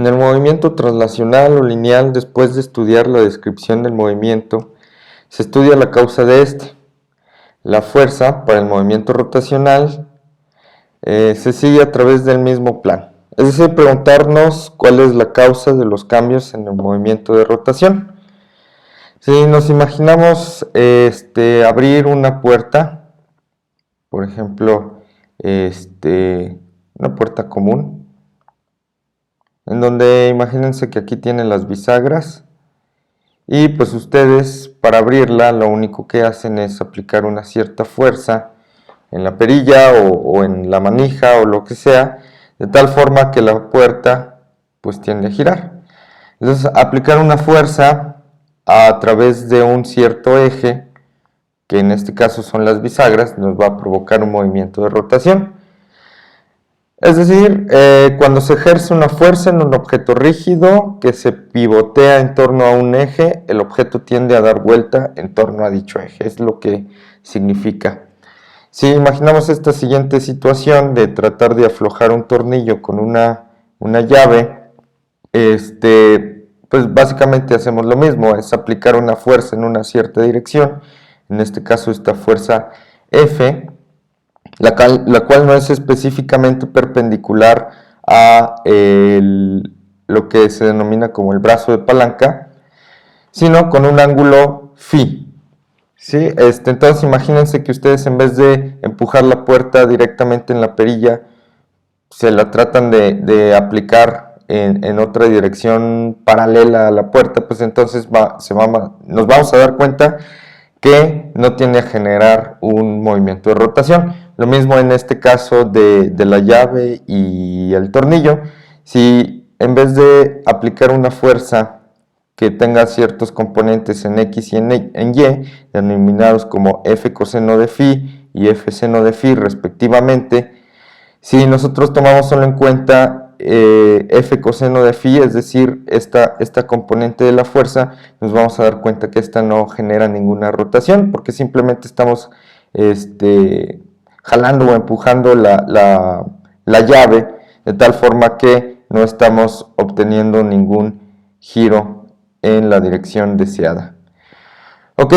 En el movimiento translacional o lineal, después de estudiar la descripción del movimiento, se estudia la causa de este. La fuerza para el movimiento rotacional se sigue a través del mismo plan. Es decir, preguntarnos cuál es la causa de los cambios en el movimiento de rotación. Si nos imaginamos abrir una puerta, por ejemplo, una puerta común, en donde imagínense que aquí tienen las bisagras y pues ustedes para abrirla lo único que hacen es aplicar una cierta fuerza en la perilla o en la manija o lo que sea, de tal forma que la puerta pues tiende a girar. Entonces aplicar una fuerza a través de un cierto eje, que en este caso son las bisagras, nos va a provocar un movimiento de rotación. Es decir, cuando se ejerce una fuerza en un objeto rígido que se pivotea en torno a un eje, el objeto tiende a dar vuelta en torno a dicho eje, es lo que significa. Si imaginamos esta siguiente situación de tratar de aflojar un tornillo con una llave, pues básicamente hacemos lo mismo, es aplicar una fuerza en una cierta dirección, en este caso esta fuerza F, la cual no es específicamente perpendicular a lo que se denomina como el brazo de palanca, sino con un ángulo phi. ¿Sí? Entonces imagínense que ustedes en vez de empujar la puerta directamente en la perilla, se la tratan de aplicar en otra dirección paralela a la puerta, pues entonces nos vamos a dar cuenta que no tiende a generar un movimiento de rotación. Lo mismo en este caso de la llave y el tornillo. Si en vez de aplicar una fuerza que tenga ciertos componentes en X y en Y, denominados como F coseno de phi y F seno de phi respectivamente, si nosotros tomamos solo en cuenta F coseno de phi, es decir, esta componente de la fuerza, nos vamos a dar cuenta que esta no genera ninguna rotación, porque simplemente estamos jalando o empujando la llave, de tal forma que no estamos obteniendo ningún giro en la dirección deseada. Ok,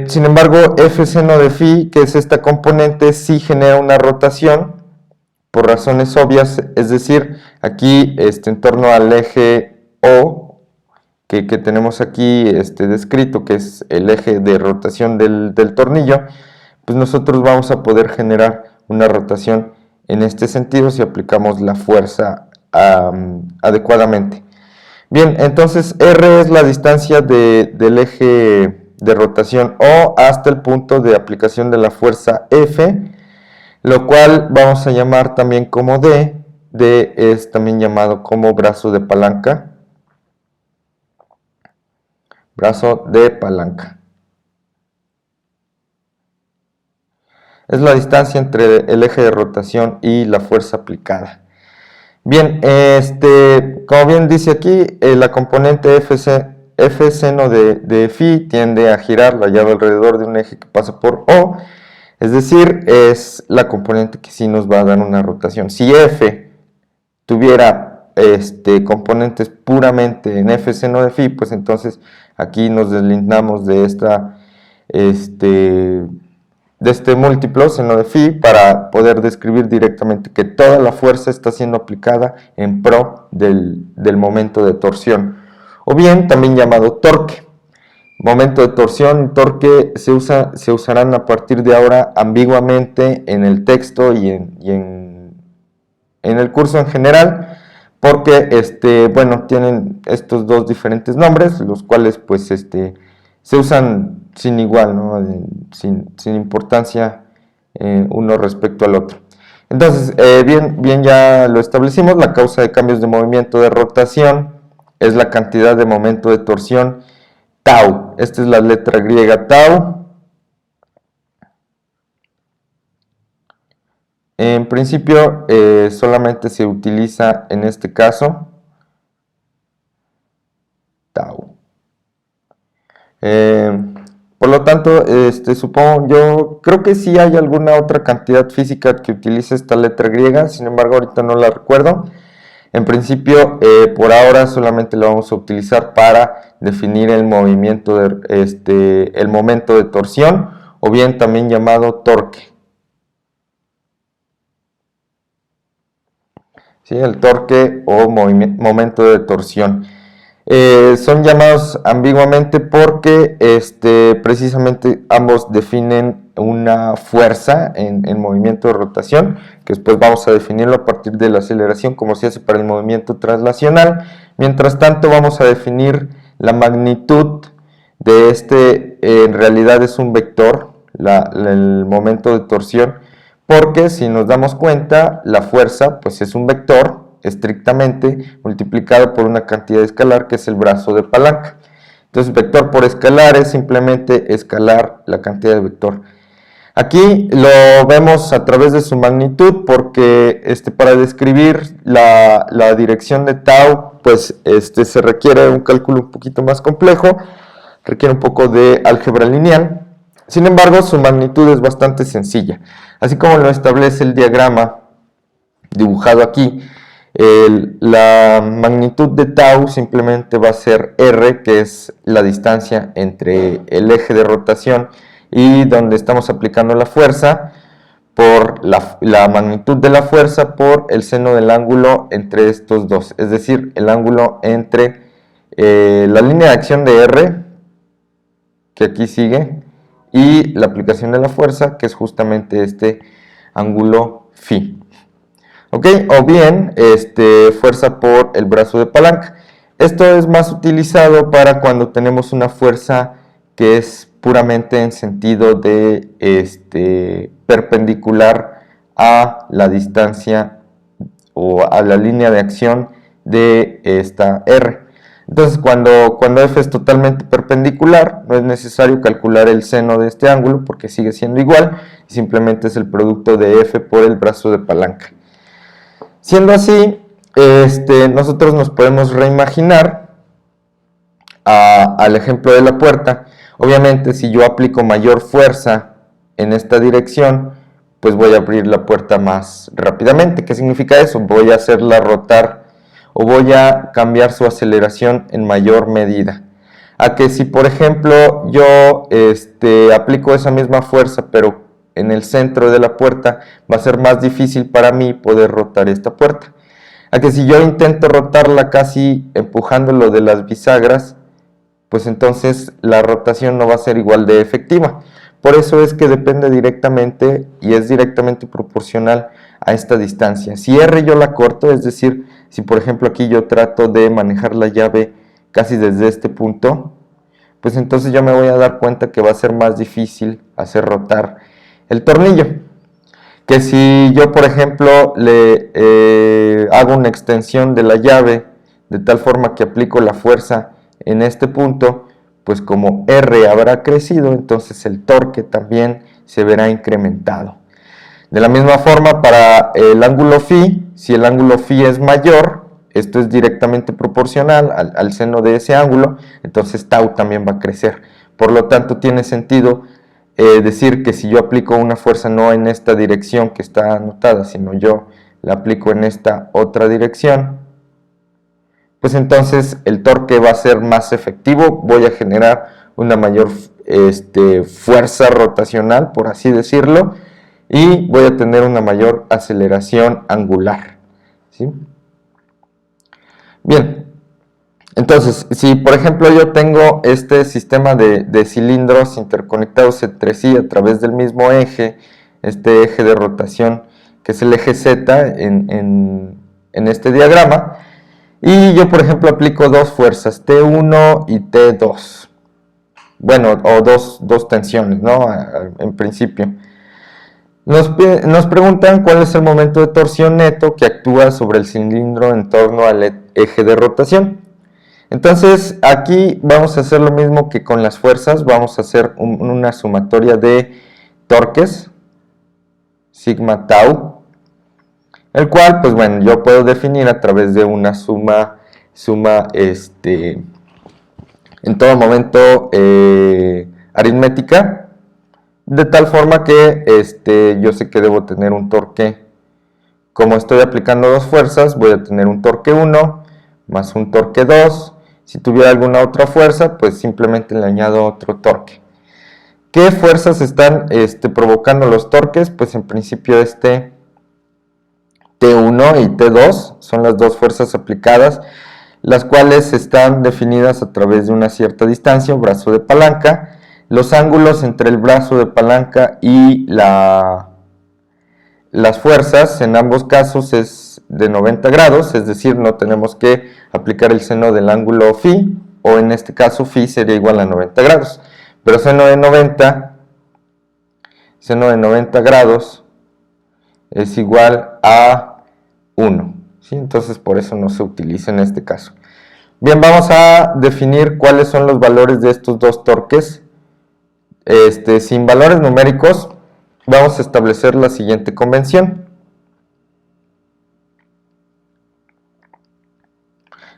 sin embargo, F seno de phi, que es esta componente, sí genera una rotación, por razones obvias, es decir, aquí en torno al eje O que tenemos aquí descrito, que es el eje de rotación del tornillo, pues nosotros vamos a poder generar una rotación en este sentido si aplicamos la fuerza adecuadamente. Bien, entonces R es la distancia del eje de rotación O hasta el punto de aplicación de la fuerza F, lo cual vamos a llamar también como D. D es también llamado como brazo de palanca. Brazo de palanca. Es la distancia entre el eje de rotación y la fuerza aplicada. Bien, como bien dice aquí, la componente F seno de phi tiende a girar la llave alrededor de un eje que pasa por O. Es decir, es la componente que sí nos va a dar una rotación. Si F tuviera componentes puramente en F seno de phi, pues entonces aquí nos deslindamos de este múltiplo seno de phi para poder describir directamente que toda la fuerza está siendo aplicada en pro del momento de torsión, o bien también llamado torque. Momento de torsión y torque se usarán a partir de ahora ambiguamente en el texto y en el curso en general, porque bueno, tienen estos dos diferentes nombres, los cuales pues se usan sin igual, ¿no? sin importancia uno respecto al otro. Entonces, bien ya lo establecimos, la causa de cambios de movimiento de rotación es la cantidad de momento de torsión tau. Esta es la letra griega tau. En principio solamente se utiliza en este caso tau. Por lo tanto, yo creo que sí hay alguna otra cantidad física que utilice esta letra griega, sin embargo ahorita no la recuerdo. En principio, por ahora solamente lo vamos a utilizar para definir el movimiento el momento de torsión, o bien también llamado torque. ¿Sí? El torque o momento de torsión. Son llamados ambiguamente porque precisamente ambos definen una fuerza en movimiento de rotación, que después vamos a definirlo a partir de la aceleración como se hace para el movimiento traslacional. Mientras tanto vamos a definir la magnitud de en realidad es un vector, el momento de torsión, porque si nos damos cuenta, la fuerza pues es un vector estrictamente multiplicado por una cantidad escalar que es el brazo de palanca. Entonces vector por escalar es simplemente escalar la cantidad de vector. Aquí lo vemos a través de su magnitud porque para describir la dirección de tau pues se requiere un cálculo un poquito más complejo, requiere un poco de álgebra lineal. Sin embargo, su magnitud es bastante sencilla. Así como lo establece el diagrama dibujado aquí, la magnitud de tau simplemente va a ser r, que es la distancia entre el eje de rotación y donde estamos aplicando la fuerza, por la magnitud de la fuerza por el seno del ángulo entre estos dos, es decir, el ángulo entre la línea de acción de r, que aquí sigue, y la aplicación de la fuerza, que es justamente este ángulo phi. ¿Ok? O bien fuerza por el brazo de palanca. Esto es más utilizado para cuando tenemos una fuerza que es puramente en sentido de perpendicular a la distancia o a la línea de acción de esta R. Entonces cuando F es totalmente perpendicular, no es necesario calcular el seno de este ángulo porque sigue siendo igual, y simplemente es el producto de F por el brazo de palanca. Siendo así, nosotros nos podemos reimaginar al ejemplo de la puerta. Obviamente, si yo aplico mayor fuerza en esta dirección, pues voy a abrir la puerta más rápidamente. ¿Qué significa eso? Voy a hacerla rotar o voy a cambiar su aceleración en mayor medida. A que si, por ejemplo, yo aplico esa misma fuerza, pero en el centro de la puerta, va a ser más difícil para mí poder rotar esta puerta. A que si yo intento rotarla casi empujándolo de las bisagras, pues entonces la rotación no va a ser igual de efectiva. Por eso es que depende directamente y es directamente proporcional a esta distancia. Si R yo la corto, es decir, si por ejemplo aquí yo trato de manejar la llave casi desde este punto, pues entonces yo me voy a dar cuenta que va a ser más difícil hacer rotar el tornillo. Que si yo por ejemplo le hago una extensión de la llave de tal forma que aplico la fuerza en este punto, pues como R habrá crecido, entonces el torque también se verá incrementado. De la misma forma para el ángulo phi, si el ángulo phi es mayor, esto es directamente proporcional al seno de ese ángulo, entonces tau también va a crecer. Por lo tanto tiene sentido decir que si yo aplico una fuerza no en esta dirección que está anotada, sino yo la aplico en esta otra dirección, pues entonces el torque va a ser más efectivo, voy a generar una mayor fuerza rotacional, por así decirlo, y voy a tener una mayor aceleración angular. ¿Sí? Bien, entonces, si por ejemplo yo tengo este sistema de cilindros interconectados entre sí a través del mismo eje, este eje de rotación que es el eje Z en este diagrama, y yo por ejemplo aplico dos fuerzas, T1 y T2, bueno, o dos tensiones, ¿no? En principio. Nos preguntan cuál es el momento de torsión neto que actúa sobre el cilindro en torno al eje de rotación. Entonces aquí vamos a hacer lo mismo que con las fuerzas, vamos a hacer una sumatoria de torques, sigma tau, el cual pues bueno, yo puedo definir a través de una suma en todo momento aritmética, de tal forma que yo sé que debo tener un torque como estoy aplicando dos fuerzas, voy a tener un torque 1 más un torque 2. Si tuviera alguna otra fuerza, pues simplemente le añado otro torque. ¿Qué fuerzas están provocando los torques? Pues en principio T1 y T2 son las dos fuerzas aplicadas, las cuales están definidas a través de una cierta distancia, un brazo de palanca. Los ángulos entre el brazo de palanca y las fuerzas en ambos casos es de 90 grados, es decir, no tenemos que aplicar el seno del ángulo φ, o en este caso φ sería igual a 90 grados, pero seno de 90 grados es igual a 1, ¿sí? Entonces por eso no se utiliza en este caso. Bien, vamos a definir cuáles son los valores de estos dos torques. Sin valores numéricos, vamos a establecer la siguiente convención.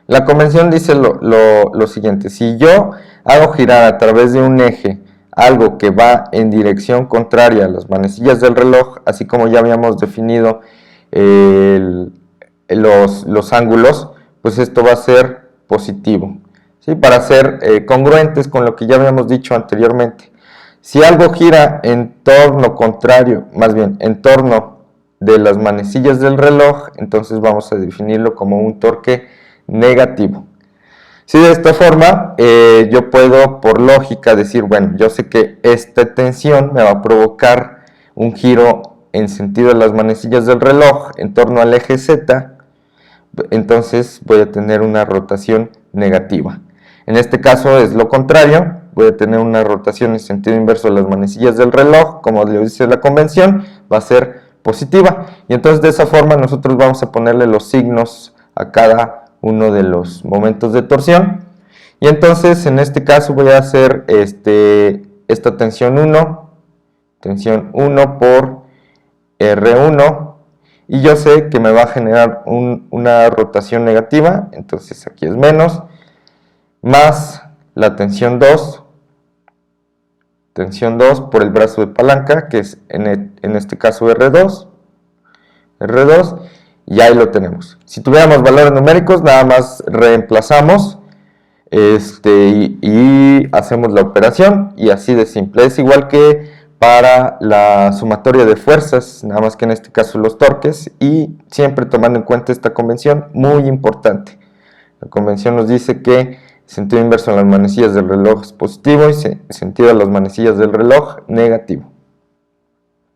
La convención dice lo siguiente: si yo hago girar a través de un eje algo que va en dirección contraria a las manecillas del reloj, así como ya habíamos definido los ángulos, pues esto va a ser positivo, ¿sí? Para ser congruentes con lo que ya habíamos dicho anteriormente. Si algo gira en torno contrario, más bien en torno de las manecillas del reloj, entonces vamos a definirlo como un torque negativo. Si de esta forma yo puedo por lógica decir, bueno, yo sé que esta tensión me va a provocar un giro en sentido de las manecillas del reloj en torno al eje Z, entonces voy a tener una rotación negativa. En este caso es lo contrario, voy a tener una rotación en sentido inverso de las manecillas del reloj, como le dice la convención, va a ser positiva. Y entonces de esa forma nosotros vamos a ponerle los signos a cada uno de los momentos de torsión. Y entonces en este caso voy a hacer esta tensión 1 por R1, y yo sé que me va a generar una rotación negativa, entonces aquí es menos, más la tensión 2 por el brazo de palanca, que es en este caso R2, y ahí lo tenemos. Si tuviéramos valores numéricos, nada más reemplazamos y hacemos la operación, y así de simple. Es igual que para la sumatoria de fuerzas, nada más que en este caso los torques, y siempre tomando en cuenta esta convención, muy importante. La convención nos dice que sentido inverso en las manecillas del reloj es positivo y sentido de las manecillas del reloj negativo.